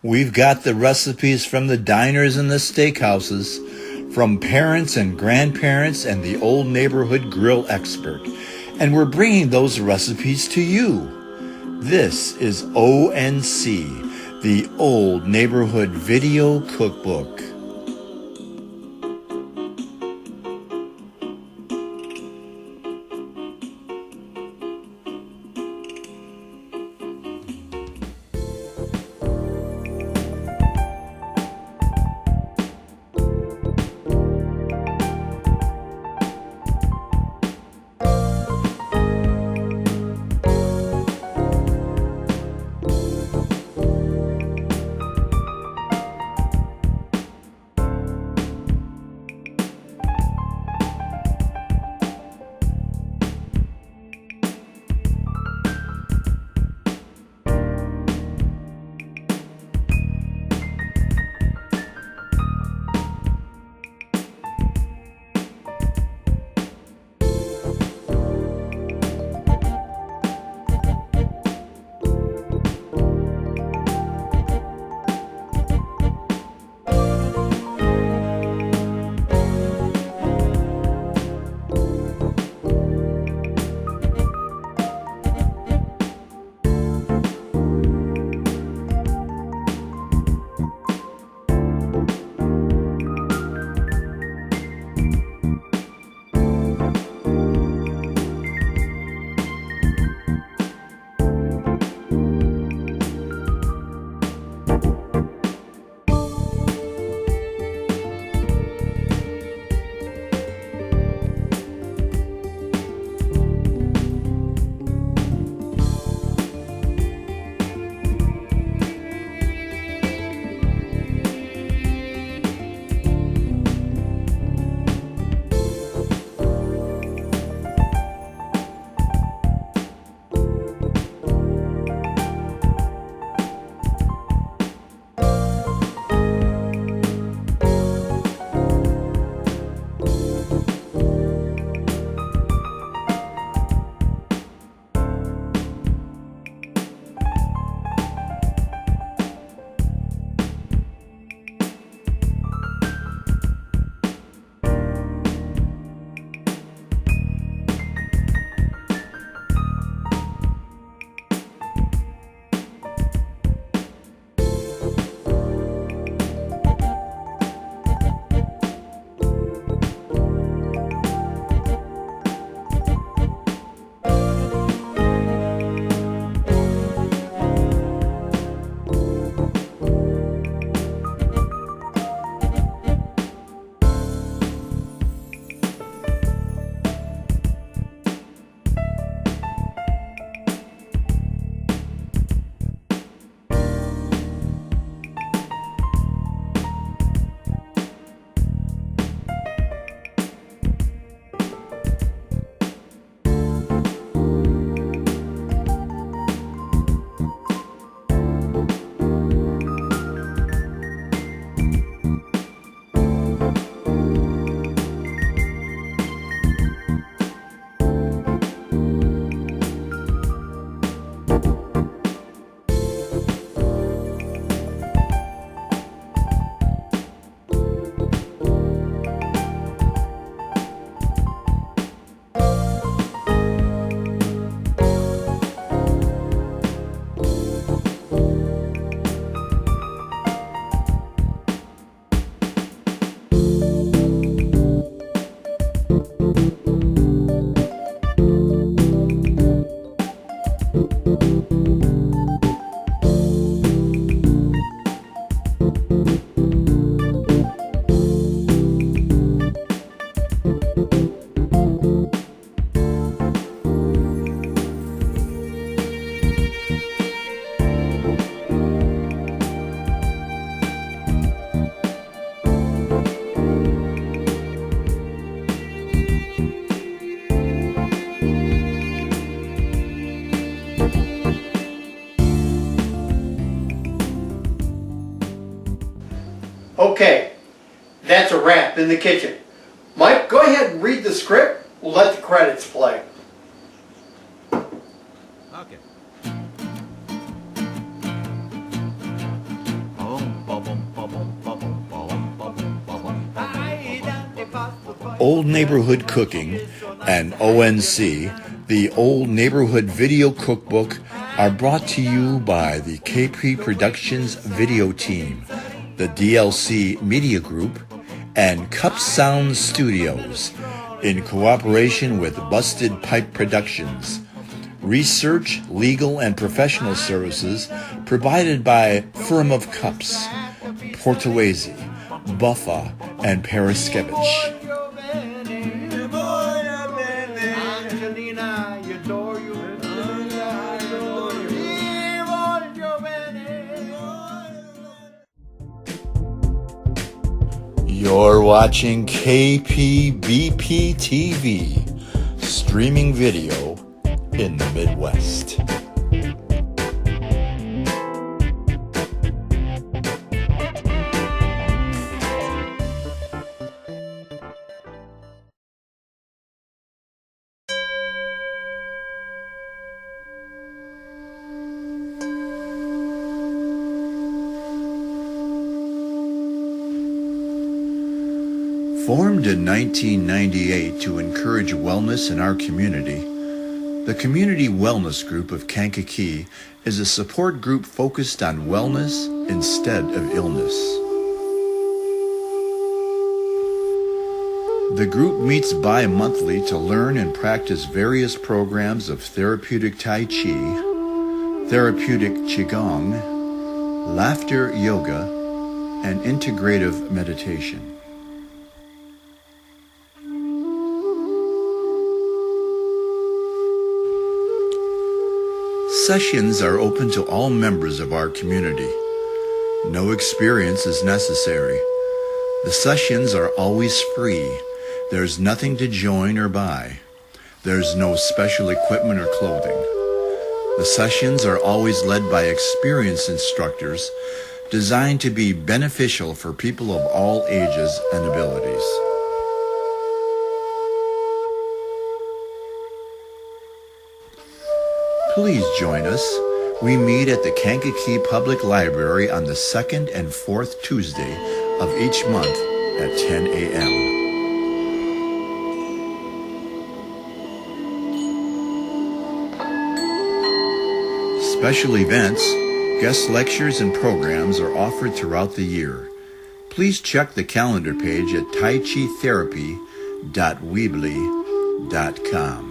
We've got the recipes from the diners and the steakhouses, from parents and grandparents and the old neighborhood grill expert, and we're bringing those recipes to you. This is ONC, the Old Neighborhood Video Cookbook. Okay, that's a wrap in the kitchen. Mike, go ahead and read the script. We'll let the credits play. Okay. Old Neighborhood Cooking, and ONC, the Old Neighborhood Video Cookbook, are brought to you by the KP Productions Video Team, the DLC Media Group, and Cup Sound Studios, in cooperation with Busted Pipe Productions. Research, legal, and professional services provided by Firm of Cups, Portuese, Buffa, and Paraskevich. You're watching KPBP TV, streaming video in the Midwest. Formed in 1998 to encourage wellness in our community, the Community Wellness Group of Kankakee is a support group focused on wellness instead of illness. The group meets bi-monthly to learn and practice various programs of therapeutic Tai Chi, therapeutic Qigong, laughter yoga, and integrative meditation. Sessions are open to all members of our community. No experience is necessary. The sessions are always free. There's nothing to join or buy. There's no special equipment or clothing. The sessions are always led by experienced instructors designed to be beneficial for people of all ages and abilities. Please join us. We meet at the Kankakee Public Library on the second and fourth Tuesday of each month at 10 a.m. Special events, guest lectures, and programs are offered throughout the year. Please check the calendar page at taichitherapy.weebly.com.